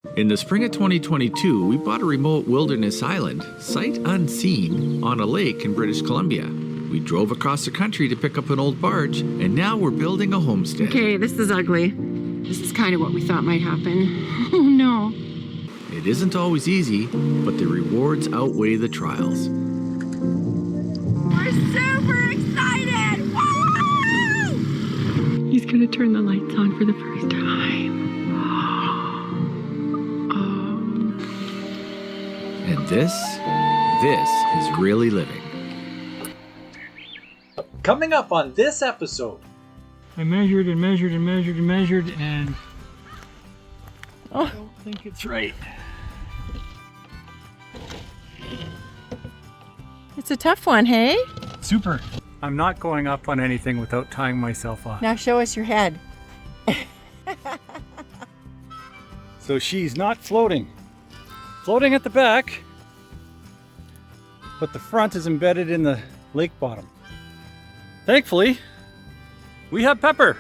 In the spring of 2022, we bought a remote wilderness island, sight unseen, on a lake in British Columbia. We drove across the country to pick up an old barge, and now we're building a homestead. Okay, this is ugly. This is kind of what we thought might happen. Oh no. It isn't always easy, but the rewards outweigh the trials. We're super excited! Woo! He's gonna turn the lights on for the first time. And this is really living. Coming up on this episode. I measured and measured and measured and measured, and I don't think it's right. It's a tough one, hey? Super. I'm not going up on anything without tying myself off. Now show us your head. So she's not floating. Floating at the back, but the front is embedded in the lake bottom. Thankfully, we have Pepper.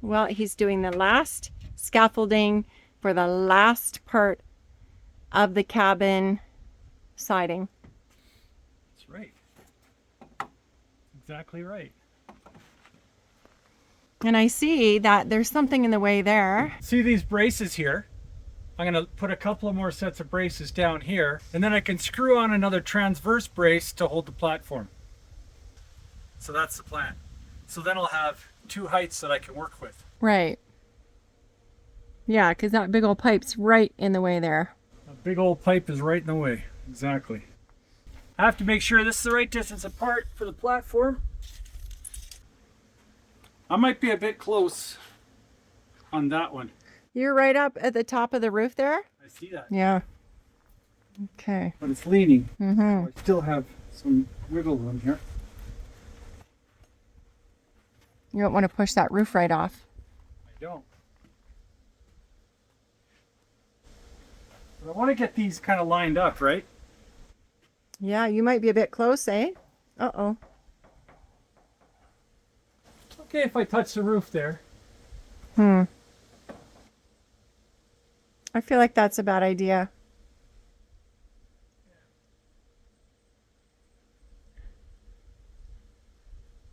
Well, he's doing the last scaffolding for the last part of the cabin siding. That's right. Exactly right. And I see that there's something in the way there. See these braces here? I'm going to put a couple of more sets of braces down here, and then I can screw on another transverse brace to hold the platform. So that's the plan. So then I'll have two heights that I can work with. Right. Yeah, because that big old pipe's right in the way there. A big old pipe is right in the way. Exactly. I have to make sure this is the right distance apart for the platform. I might be a bit close on that one. You're right up at the top of the roof there? I see that. Yeah. Okay. But it's leaning. Mm-hmm. So I still have some wiggle room here. You don't want to push that roof right off. I don't. But I want to get these kind of lined up, right? Yeah, you might be a bit close, eh? Uh-oh. Okay, if I touch the roof there. I feel like that's a bad idea.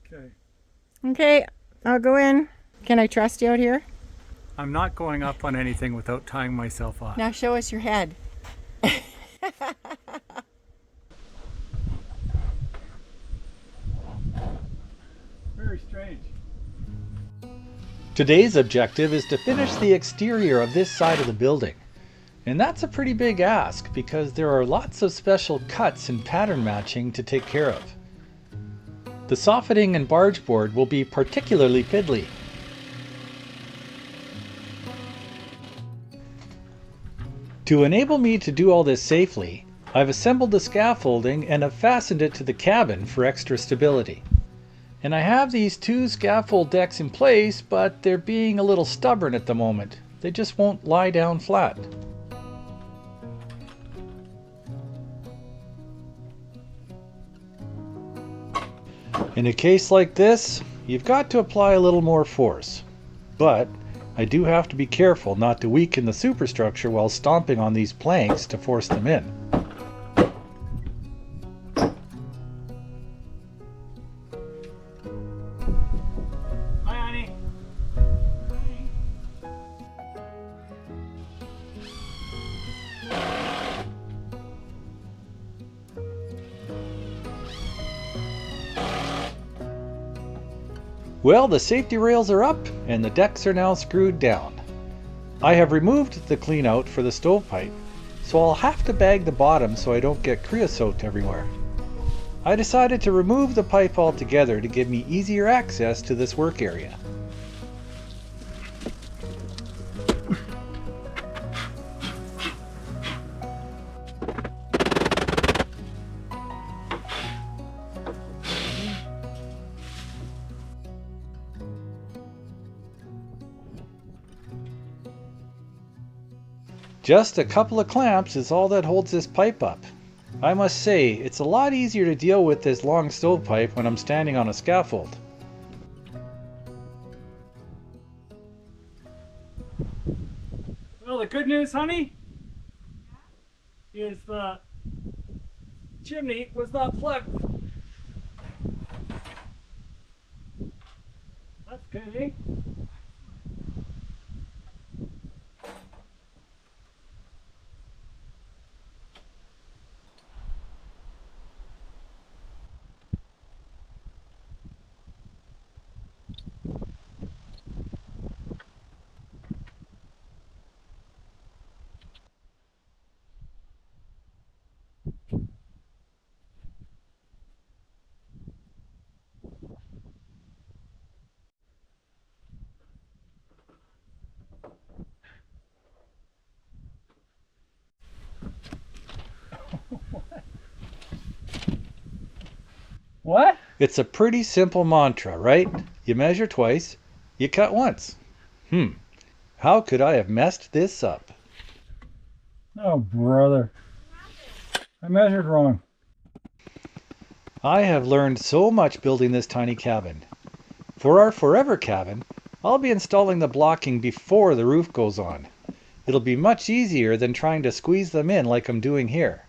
Okay. Okay, I'll go in. Can I trust you out here? I'm not going up on anything without tying myself off. Now show us your head. Very strange. Today's objective is to finish the exterior of this side of the building. And that's a pretty big ask because there are lots of special cuts and pattern matching to take care of. The soffitting and barge board will be particularly fiddly. To enable me to do all this safely, I've assembled the scaffolding and have fastened it to the cabin for extra stability. And I have these two scaffold decks in place, but they're being a little stubborn at the moment. They just won't lie down flat. In a case like this, you've got to apply a little more force. But I do have to be careful not to weaken the superstructure while stomping on these planks to force them in. Hi, honey. Well, the safety rails are up and the decks are now screwed down. I have removed the clean out for the stovepipe, so I'll have to bag the bottom so I don't get creosote everywhere. I decided to remove the pipe altogether to give me easier access to this work area. Just a couple of clamps is all that holds this pipe up. I must say, it's a lot easier to deal with this long stovepipe when I'm standing on a scaffold. Well, the good news, honey, is the chimney was not plugged. That's good, eh? What? It's a pretty simple mantra, right? You measure twice, you cut once. How could I have messed this up? Oh, brother. I measured wrong. I have learned so much building this tiny cabin. For our forever cabin, I'll be installing the blocking before the roof goes on. It'll be much easier than trying to squeeze them in like I'm doing here.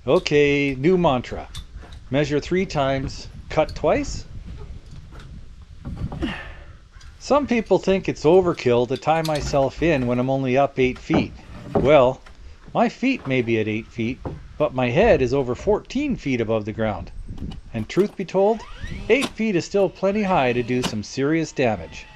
Okay, new mantra. Measure 3 times, cut twice? Some people think it's overkill to tie myself in when I'm only up 8 feet. Well, my feet may be at 8 feet, but my head is over 14 feet above the ground. And truth be told, 8 feet is still plenty high to do some serious damage.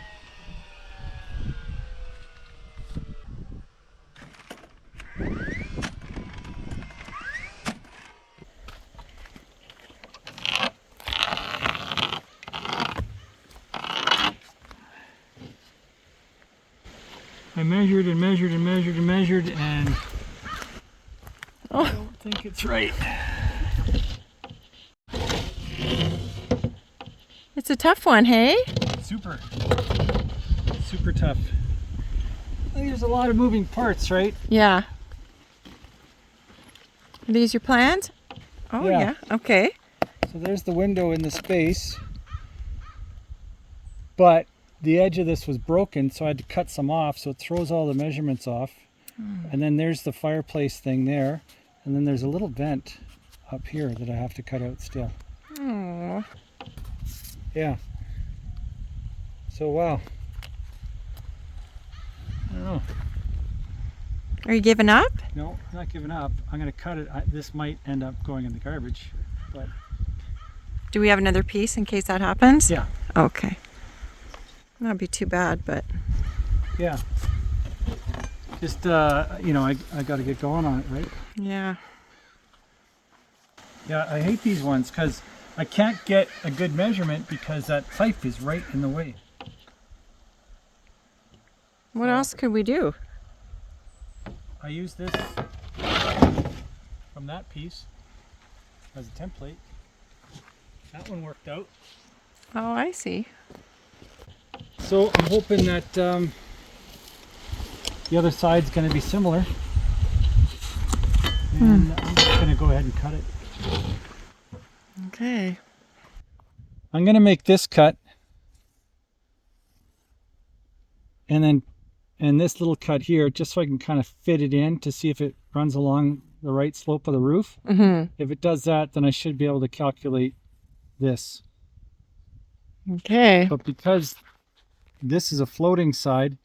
I measured and measured and measured and measured, and I don't think it's right. It's a tough one, hey? Super tough. I think there's a lot of moving parts, right? Yeah. Are these your plans? Oh, Yeah. yeah. Okay. So there's the window in the space, but the edge of this was broken, so I had to cut some off, so it throws all the measurements off. And then there's the fireplace thing there, and then there's a little vent up here that I have to cut out still. Oh. Yeah. So wow. I don't know. Are you giving up? No, I'm not giving up. I'm going to cut it. This might end up going in the garbage, but Do we have another piece in case that happens? yeah, Okay. That'd be too bad, but yeah. Just you know, I got to get going on it, right? yeah. Yeah, I hate these ones because I can't get a good measurement because that pipe is right in the way. What else could we do? I use this from that piece as a template. That one worked out. Oh, I see. So I'm hoping that the other side's going to be similar. And I'm just going to go ahead and cut it. Okay. I'm going to make this cut. And then this little cut here, just so I can kind of fit it in to see if it runs along the right slope of the roof. If it does that, then I should be able to calculate this. Okay. But because this is a floating side,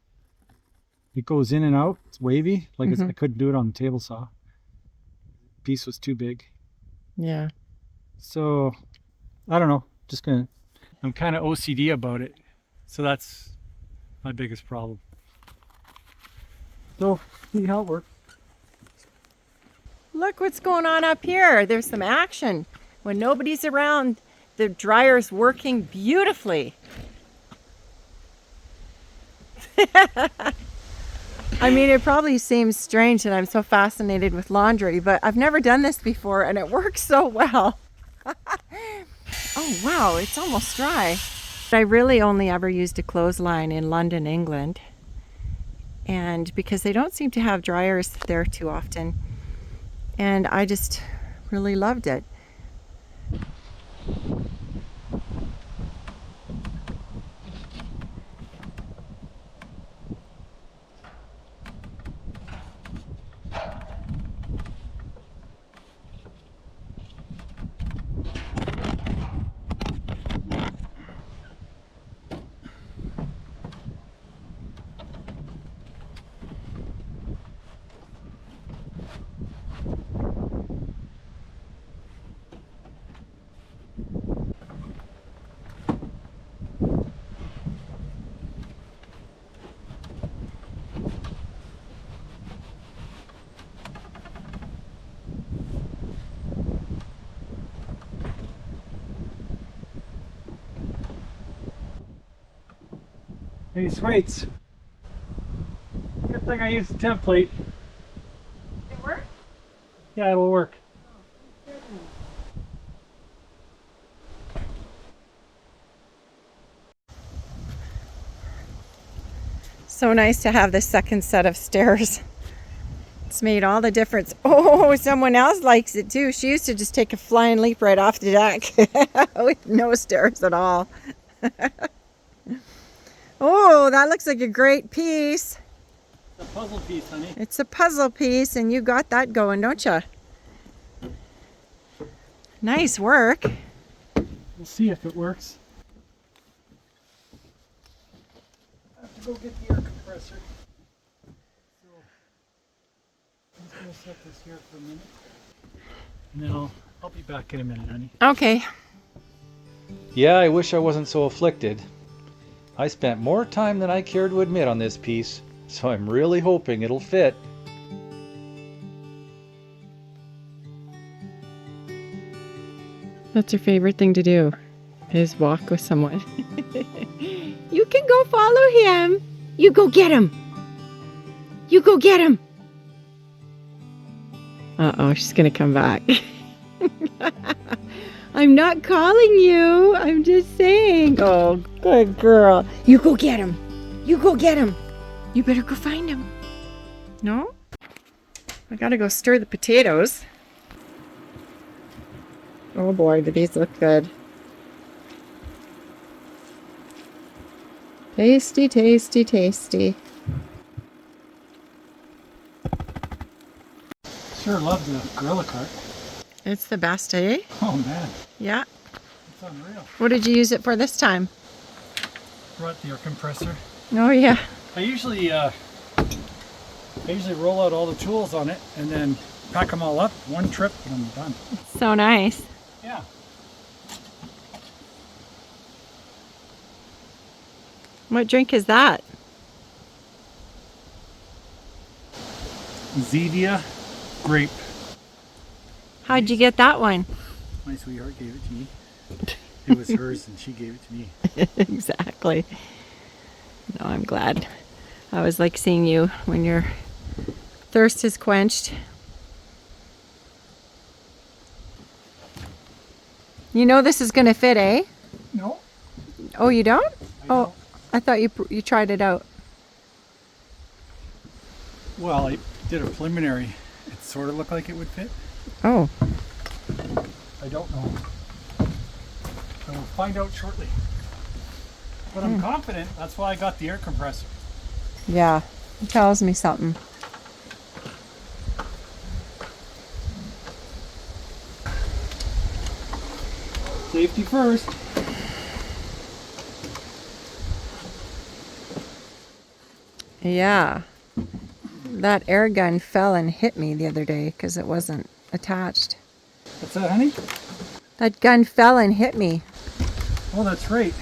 it goes in and out. It's wavy. Like I couldn't do it on the table saw. Piece was too big. Yeah. So I don't know. I'm kind of OCD about it. So that's my biggest problem. So see how it works. Look what's going on up here. There's some action. When nobody's around, the dryer's working beautifully. I mean, it probably seems strange that I'm so fascinated with laundry, but I've never done this before and it works so well. Oh wow, it's almost dry. I really only ever used a clothesline in London, England. And because they don't seem to have dryers there too often. And I just really loved it. These weights. Good thing I used the template. It worked? Yeah, it'll work. So nice to have this second set of stairs. It's made all the difference. Oh, someone else likes it too. She used to just take a flying leap right off the deck with no stairs at all. Oh, that looks like a great piece. It's a puzzle piece, honey. It's a puzzle piece and you got that going, don't you? Nice work. We'll see if it works. I have to go get the air compressor. So I'm just going to set this here for a minute. And then I'll be back in a minute, honey. Okay. Yeah, I wish I wasn't so afflicted. I spent more time than I care to admit on this piece, so I'm really hoping it'll fit. That's your favorite thing to do, is walk with someone. You can go follow him. You go get him. You go get him. Uh-oh, she's gonna come back. I'm not calling you. I'm just saying. Oh, good girl. You go get him. You go get him. You better go find him. No? I gotta go stir the potatoes. Oh boy, do these look good. Tasty, tasty, tasty. Sure love the Gorilla Cart. It's the best, eh? Oh man, Yeah. it's unreal. What did you use it for this time? Brought the air compressor. Oh yeah. I usually roll out all the tools on it and then pack them all up, one trip, and I'm done. So nice. Yeah. What drink is that? Zevia grape. How'd you get that one? My sweetheart gave it to me. It was hers and she gave it to me. Exactly. No, I'm glad. I always like seeing you when your thirst is quenched. You know this is gonna fit, eh? No. Oh, you don't? I Oh, don't. I thought you tried it out. Well, I did a preliminary. It sort of looked like it would fit. Oh. I don't know. I will find out shortly. But I'm confident. That's why I got the air compressor. Yeah. It tells me something. Safety first. Yeah. That air gun fell and hit me the other day because it wasn't attached. What's that, honey? That gun fell and hit me. Oh, that's right.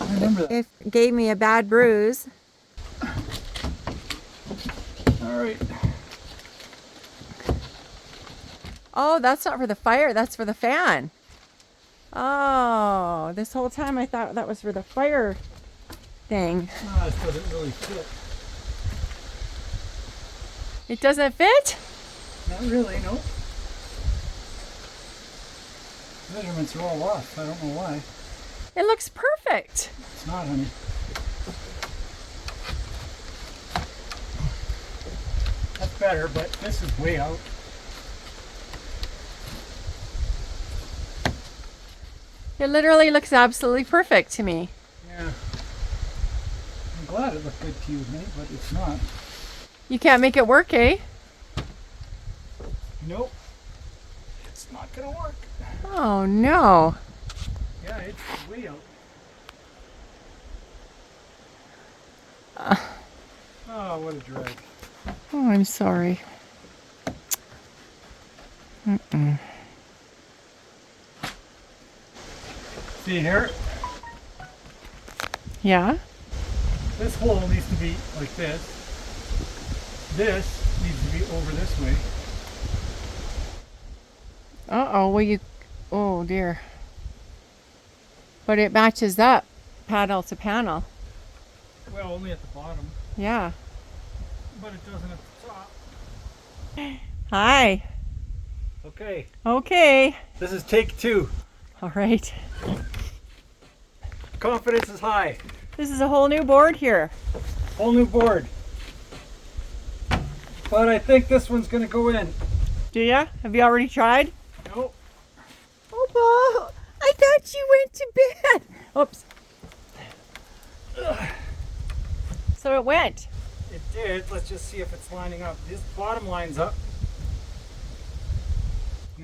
I remember that. It gave me a bad bruise. All right. Oh, that's not for the fire, that's for the fan. Oh, this whole time I thought that was for the fire thing. No, this doesn't really fit. It doesn't fit? Not really, no. Measurements are all off. I don't know why. It looks perfect. It's not, honey. That's better, but this is way out. It literally looks absolutely perfect to me. Yeah. I'm glad it looked good to you, honey, but it's not. You can't make it work, eh? Nope. It's not gonna work. Oh no. Yeah, it's way out. Oh, what a drag. Oh, I'm sorry. See here? Yeah? This hole needs to be like this. This needs to be over this way. Uh-oh, well you... Oh dear. But it matches up panel to panel. Well, only at the bottom, Yeah. but it doesn't at the top. Hi. Okay, Okay. this is take 2. All right. Confidence is high. This is a whole new board here. Whole new board. But I think this one's gonna go in. Do ya? Have you already tried? Nope. Oh, I thought you went to bed. Oops. So it went. It did. Let's just see if it's lining up. This bottom lines up.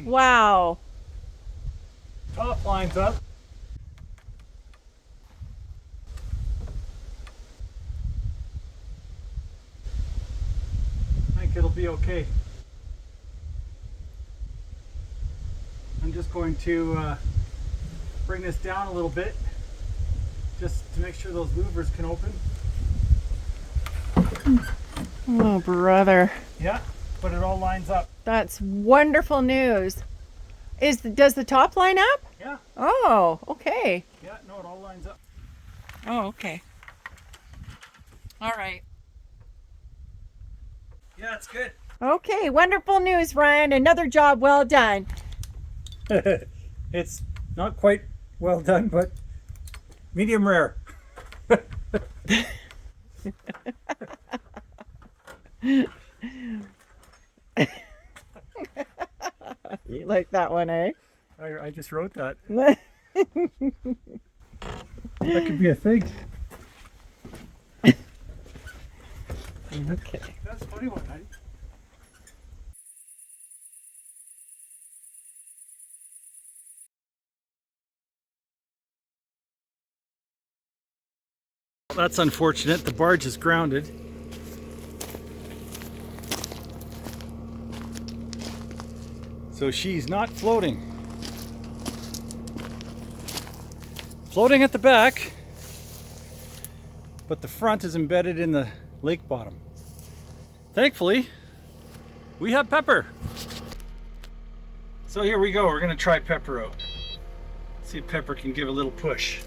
Wow. Top lines up. I think it'll be okay. I'm just going to bring this down a little bit just to make sure those louvers can open. Oh, brother. Yeah, but it all lines up. That's wonderful news. Does the top line up? Yeah, Oh, okay. yeah, no, it all lines up. Oh, okay. All right. Yeah, it's good. Okay, wonderful news, Ryan. Another job well done. It's not quite well done, but medium rare. You like that one, eh? I just wrote that. That could be a thing. Okay. That's a funny one, honey. That's unfortunate. The barge is grounded. So she's not floating. Floating at the back, but the front is embedded in the lake bottom. Thankfully, we have Pepper. So here we go. We're gonna try Pepper out. See if Pepper can give a little push.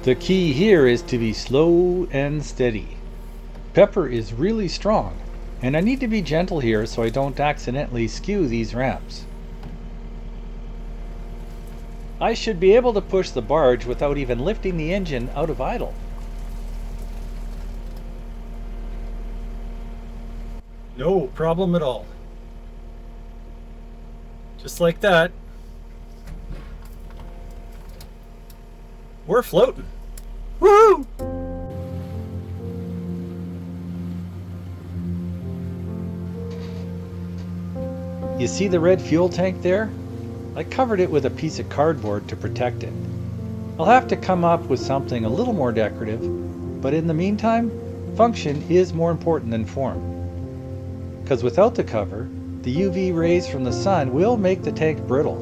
The key here is to be slow and steady. Pepper is really strong, and I need to be gentle here so I don't accidentally skew these ramps. I should be able to push the barge without even lifting the engine out of idle. No problem at all. Just like that. We're floating. Woo! You see the red fuel tank there? I covered it with a piece of cardboard to protect it. I'll have to come up with something a little more decorative, but in the meantime, function is more important than form. Because without the cover, the UV rays from the sun will make the tank brittle.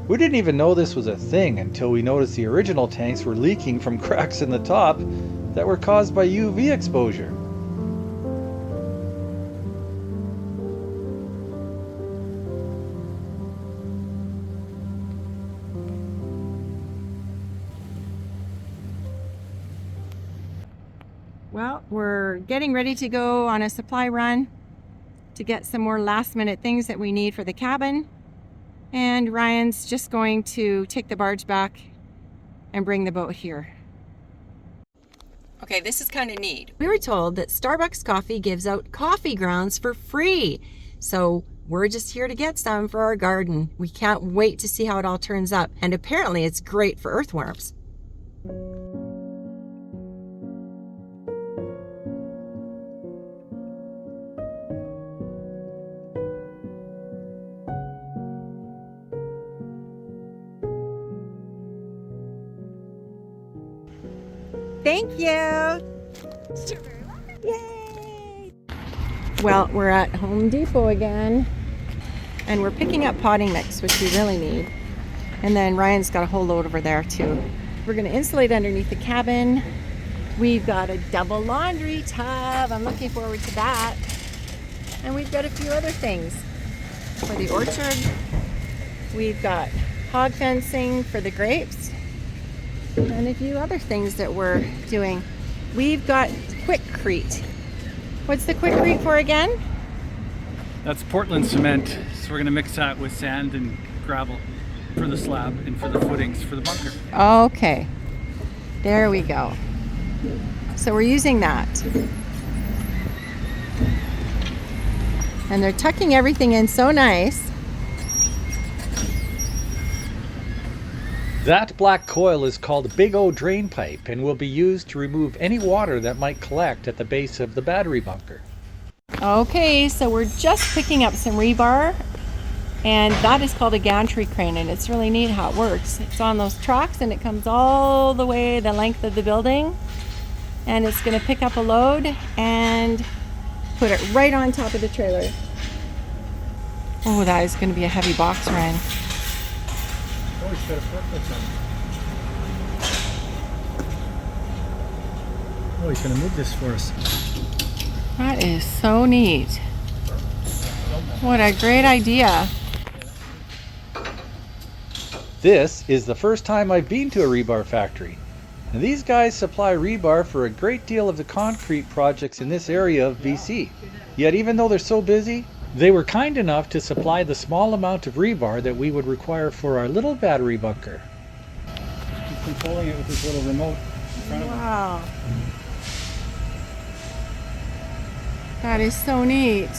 We didn't even know this was a thing until we noticed the original tanks were leaking from cracks in the top that were caused by UV exposure. Well, we're getting ready to go on a supply run to get some more last minute things that we need for the cabin. And Ryan's just going to take the barge back and bring the boat here. Okay, this is kind of neat. We were told that Starbucks Coffee gives out coffee grounds for free. So we're just here to get some for our garden. We can't wait to see how it all turns up. And apparently it's great for earthworms. Thank you. Yay! Well, we're at Home Depot again, and we're picking up potting mix, which we really need. And then Ryan's got a whole load over there too. We're going to insulate underneath the cabin. We've got a double laundry tub. I'm looking forward to that. And we've got a few other things for the orchard. We've got hog fencing for the grapes. And a few other things that we're doing. We've got Quickcrete. What's the Quickcrete for again? That's Portland cement. So we're going to mix that with sand and gravel for the slab and for the footings for the bunker. Okay. There we go. So we're using that. And they're tucking everything in so nice. That black coil is called a Big O drain pipe and will be used to remove any water that might collect at the base of the battery bunker. Okay, so we're just picking up some rebar, and that is called a gantry crane, and it's really neat how it works. It's on those tracks and it comes all the way the length of the building, and it's going to pick up a load and put it right on top of the trailer. Oh, that is going to be a heavy box run. Oh, he's got a forklift on. Oh, he's going to move this for us. That is so neat. What a great idea. This is the first time I've been to a rebar factory. And these guys supply rebar for a great deal of the concrete projects in this area of BC. Yet even though they're so busy, they were kind enough to supply the small amount of rebar that we would require for our little battery bunker. He's controlling it with his little remote in front of him. Wow. That is so neat.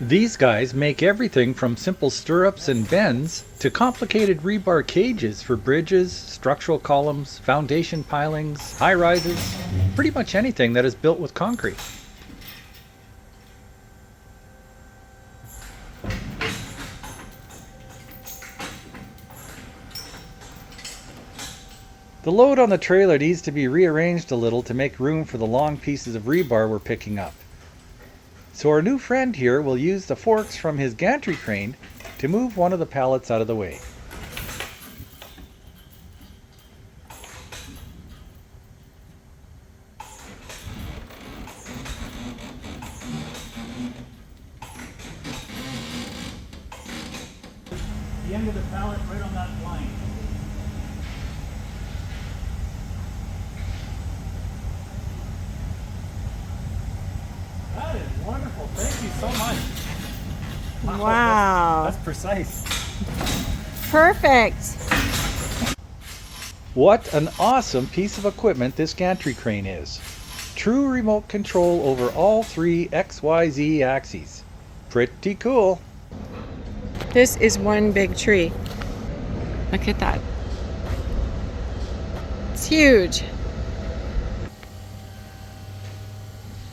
These guys make everything from simple stirrups and bends to complicated rebar cages for bridges, structural columns, foundation pilings, high rises, pretty much anything that is built with concrete. The load on the trailer needs to be rearranged a little to make room for the long pieces of rebar we're picking up. So our new friend here will use the forks from his gantry crane to move one of the pallets out of the way. The end of the pallet right on that line. Wonderful. Thank you so much. Wow. That's precise. Perfect. What an awesome piece of equipment this gantry crane is. True remote control over all 3 XYZ axes. Pretty cool. This is one big tree. Look at that. It's huge.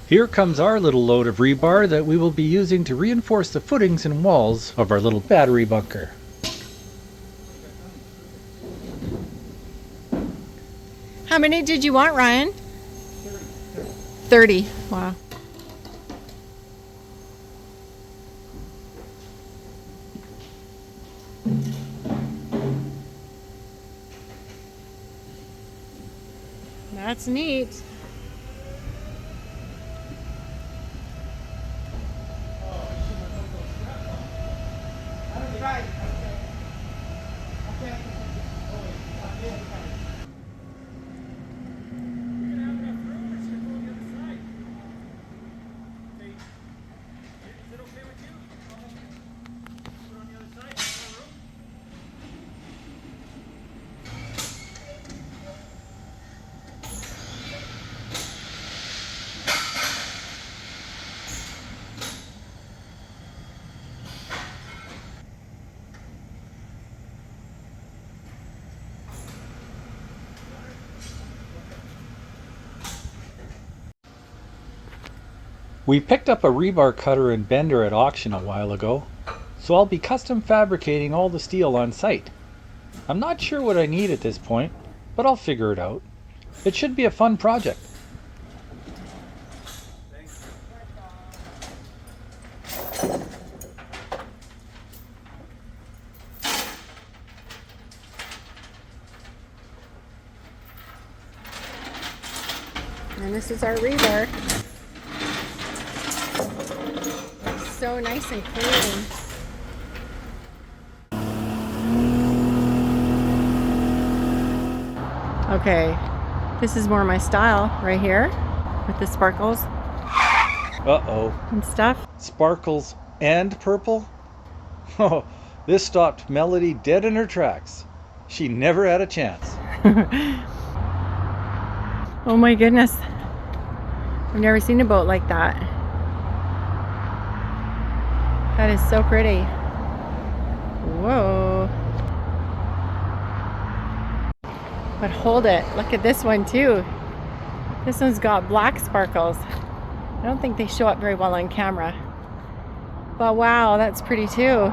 Here comes our little load of rebar that we will be using to reinforce the footings and walls of our little battery bunker. How many did you want, Ryan? 30. Wow. That's neat. We picked up a rebar cutter and bender at auction a while ago, so I'll be custom fabricating all the steel on site. I'm not sure what I need at this point, but I'll figure it out. It should be a fun project. And this is our rebar. So nice and clean. Okay, this is more my style right here with the sparkles Uh-oh. and stuff. Sparkles and purple? Oh, this stopped Melody dead in her tracks. She never had a chance. Oh my goodness. I've never seen a boat like that. That is so pretty. Whoa. But hold it. Look at this one too. This one's got black sparkles. I don't think they show up very well on camera. But wow, that's pretty too.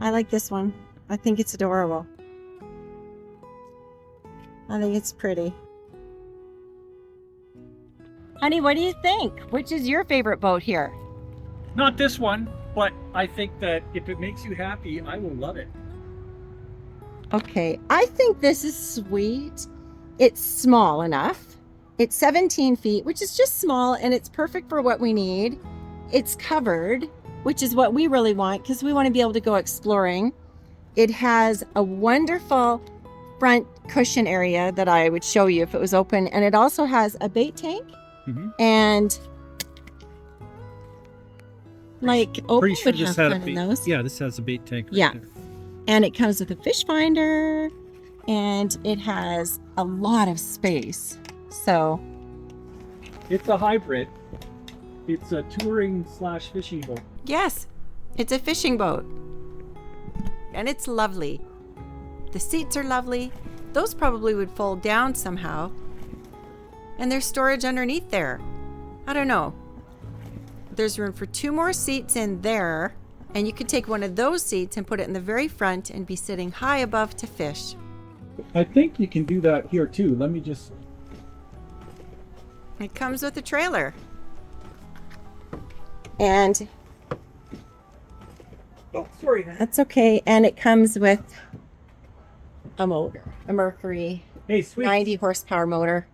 I like this one. I think it's adorable. I think it's pretty. Honey, what do you think? Which is your favorite boat here? Not this one, but I think that if it makes you happy, I will love it. Okay, I think this is sweet. It's small enough. It's 17 feet, which is just small, and it's perfect for what we need. It's covered, which is what we really want because we want to be able to go exploring. It has a wonderful front cushion area that I would show you if it was open, and it also has a bait tank and like open Pretty sure would this have had a fun in bait. those. Yeah, this has a bait tank. Right Yeah. there. And it comes with a fish finder, and it has a lot of space. So It's a hybrid. It's a touring / fishing boat. yes, it's a fishing boat. And it's lovely. The seats are lovely. Those probably would fold down somehow. And there's storage underneath there. I don't know. There's room for 2 more seats in there. And you could take one of those seats and put it in the very front and be sitting high above to fish. I think you can do that here too. Let me just. It comes with a trailer. And Oh, sorry. that's okay. And it comes with a motor, a Mercury Hey, sweet. 90 horsepower motor.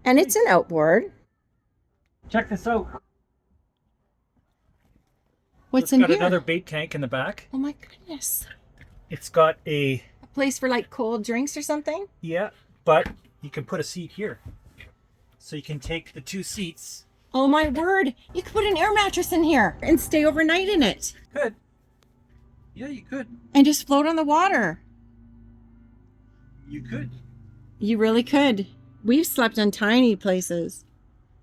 And it's an outboard. Check this out. What's It's in got here? another bait tank in the back. Oh my goodness. It's got a A place for like cold drinks or something? yeah, but you can put a seat here. So you can take the 2 seats. Oh my word! You could put an air mattress in here and stay overnight in it. Good. Yeah, you could. And just float on the water. You could. You really could. We've slept on tiny places.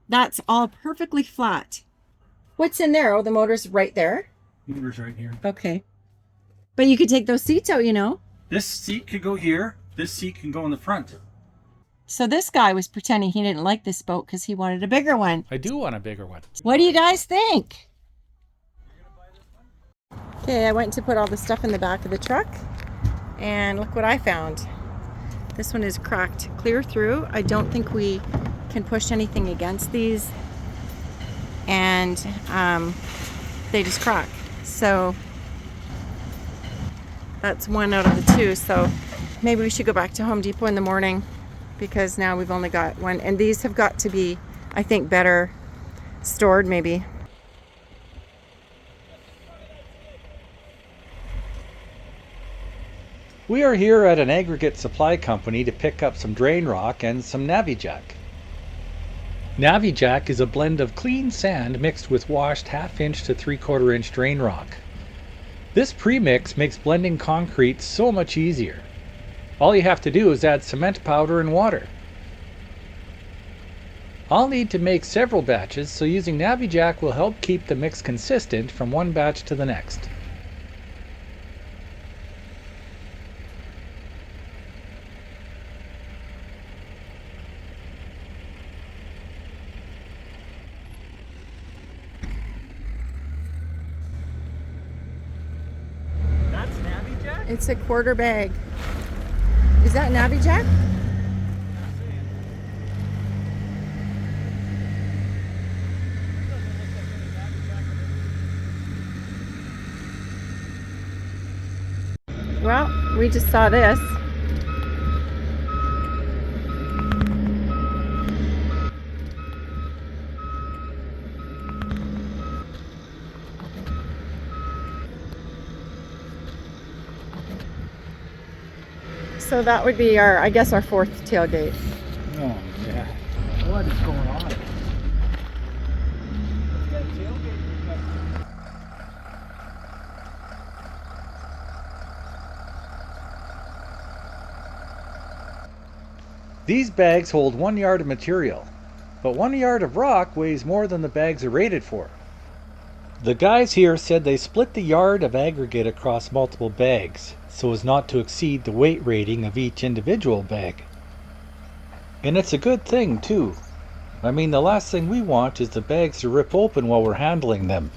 That's all perfectly flat. What's in there? Oh, the motor's right there? Motor's right here. Okay. But you could take those seats out, you know? This seat could go here. This seat can go in the front. So this guy was pretending he didn't like this boat because he wanted a bigger one. I do want a bigger one. What do you guys think? Okay, I went to put all the stuff in the back of the truck, and look what I found. This one is cracked clear through. I don't think we can push anything against these, and they just crack. So that's 1 out of the 2. So maybe we should go back to Home Depot in the morning, because now we've only got 1, and these have got to be, I think, better stored maybe. We are here at an aggregate supply company to pick up some drain rock and some Navijack. Navijack is a blend of clean sand mixed with washed 1/2 inch to 3/4 inch drain rock. This premix makes blending concrete so much easier. All you have to do is add cement powder and water. I'll need to make several batches, so using Navijack will help keep the mix consistent from one batch to the next. That's Navijack? It's a 1/4 bag. Is that Navijack? Well, we just saw this. So that would be our, I guess, our 4th tailgate. Oh, yeah. What is going on? These bags hold 1 yard of material, but 1 yard of rock weighs more than the bags are rated for. The guys here said they split the yard of aggregate across multiple bags so as not to exceed the weight rating of each individual bag. And it's a good thing too. I mean, the last thing we want is the bags to rip open while we're handling them.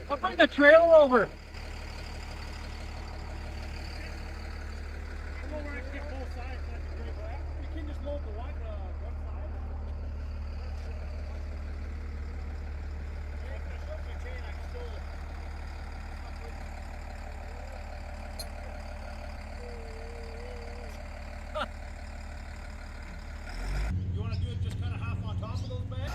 I'll bring the trailer over. You want to do it just kind of half on top of those bags?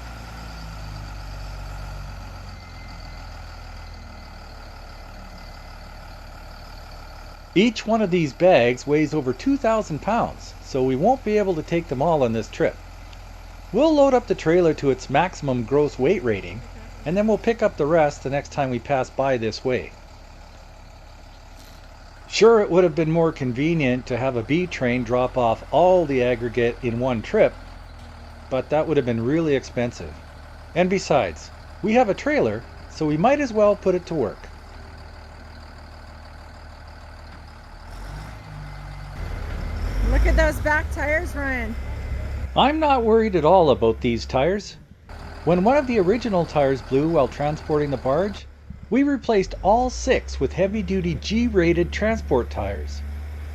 Each one of these bags weighs over 2,000 pounds, so we won't be able to take them all on this trip. We'll load up the trailer to its maximum gross weight rating, and then we'll pick up the rest the next time we pass by this way. Sure, it would have been more convenient to have a B train drop off all the aggregate in one trip, but that would have been really expensive. And besides, we have a trailer, so we might as well put it to work. Look at those back tires, Ryan. I'm not worried at all about these tires. When one of the original tires blew while transporting the barge, we replaced all 6 with heavy-duty G-rated transport tires.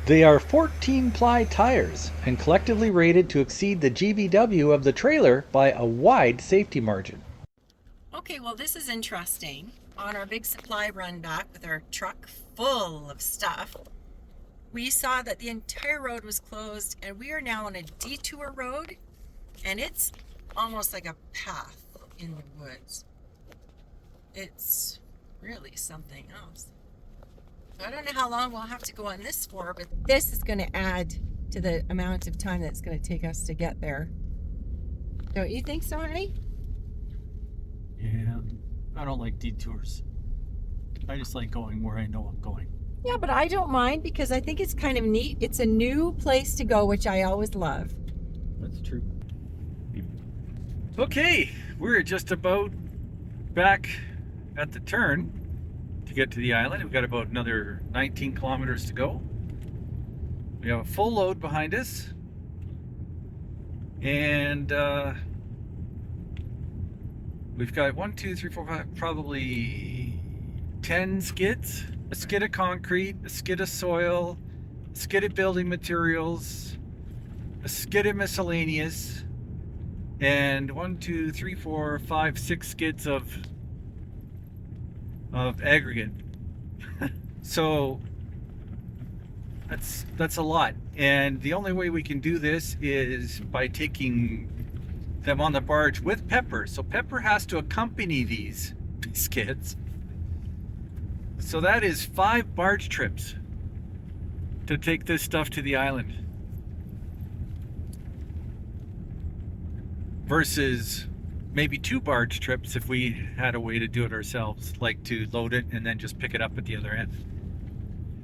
They are 14-ply tires and collectively rated to exceed the GVW of the trailer by a wide safety margin. Okay, well this is interesting. On our big supply run back with our truck full of stuff, we saw that the entire road was closed and we are now on a detour road and it's almost like a path in the woods. It's really something else. I don't know how long we'll have to go on this for, but this is going to add to the amount of time that's going to take us to get there. Don't you think so, honey? Yeah, I don't like detours. I just like going where I know I'm going. Yeah, but I don't mind because I think it's kind of neat. It's a new place to go, which I always love. That's true. Okay, we're just about back at the turn to get to the island. We've got about another 19 kilometers to go. We have a full load behind us. And we've got 1, 2, 3, 4, 5, probably 10 skids. A skid of concrete, a skid of soil, a skid of building materials, a skid of miscellaneous, and 1, 2, 3, 4, 5, 6 skids of aggregate. So that's a lot, and the only way we can do this is by taking them on the barge with Pepper. So Pepper has to accompany these skids. So that is 5 barge trips to take this stuff to the island. Versus maybe 2 barge trips if we had a way to do it ourselves, like to load it and then just pick it up at the other end.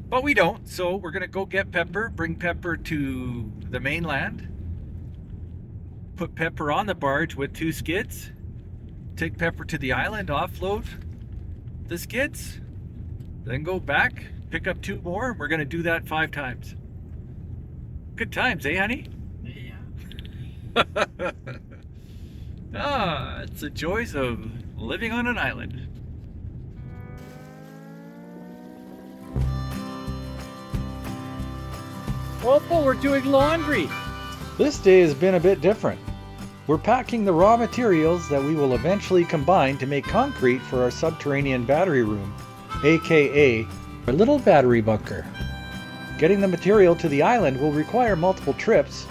But we don't, so we're gonna go get Pepper, bring Pepper to the mainland, put Pepper on the barge with 2 skids, take Pepper to the island, offload the skids, then go back, pick up 2 more, and we're gonna do that 5 times. Good times, eh, honey? Yeah. It's the joys of living on an island. Oh, we're doing laundry. This day has been a bit different. We're packing the raw materials that we will eventually combine to make concrete for our subterranean battery room, aka our little battery bunker. Getting the material to the island will require multiple trips,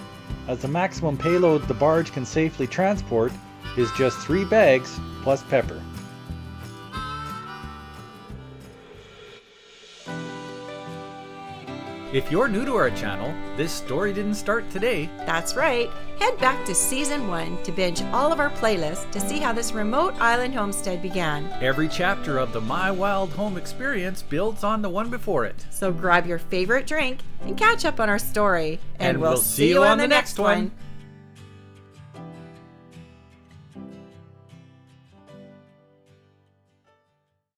as the maximum payload the barge can safely transport is just 3 bags plus Pepper. If you're new to our channel, this story didn't start today. That's right. Head back to season 1 to binge all of our playlists to see how this remote island homestead began. Every chapter of the My Wild Home experience builds on the one before it. So grab your favorite drink and catch up on our story. And we'll see you on the next one.